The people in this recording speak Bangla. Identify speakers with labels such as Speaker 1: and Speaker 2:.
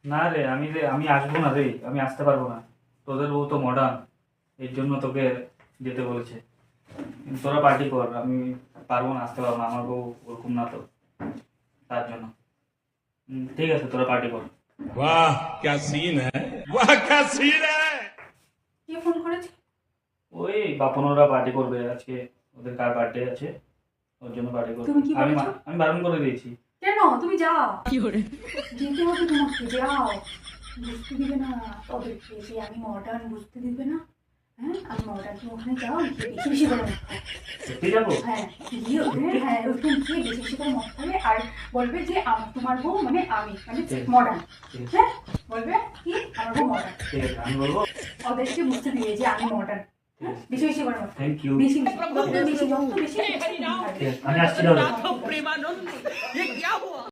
Speaker 1: না রে আমি আসবো না রে, আমি আসতে পারবো না। তোদের বউ তো মডার্ন, এর জন্য তোকে যেতে বলেছে। তোরা পার্টি কর, আমি পারবো না, আসতে পারবো না, আমার বউ ওরকম না তো, তার জন্য। ঠিক আছে, তোরা পার্টি কর।
Speaker 2: वाह क्या सीन है, वाह क्या सीन है।
Speaker 3: কে ফোন করেছে?
Speaker 1: ওই বাপনরা পার্টি করবে আজকে, ওদের কার বার্থডে আছে, ওর জন্য পার্টি করবে।
Speaker 3: তুমি কি
Speaker 1: আমি
Speaker 3: বলেছো?
Speaker 1: আমি বারণ করে দিয়েছি।
Speaker 3: কেন? তুমি যাও, যেতে হবে তোমাকে, যাও। বুঝতে দিবে না ওদেরকে যে আমি মডার্ন, বুঝতে দিবে না। হ্যাঁ, আমি মডার্ন, তুমি ওখানে যাও, গিয়ে বেশি বেশি করে মদ খাও।
Speaker 1: সত্যি যাবো?
Speaker 3: হ্যাঁ, গিয়ে ওখানে, হ্যাঁ ওখানে গিয়ে বেশি বেশি করে মদ খাবে আর বলবে যে তোমার বউ মানে আমি মানে মডার্ন। হ্যাঁ, বলবে কি আমার বউ মডার্ন।
Speaker 1: ঠিক আছে, আমি বলবো।
Speaker 3: ওদেরকে বুঝতে দিবে যে আমি মডার্ন। বেশি বেশি করে মদ খাও।
Speaker 1: Thank you.
Speaker 3: বেশি বেশি, যত বেশি, যত বেশি,
Speaker 1: ঠিক আছে, আমি আসছি তাহলে।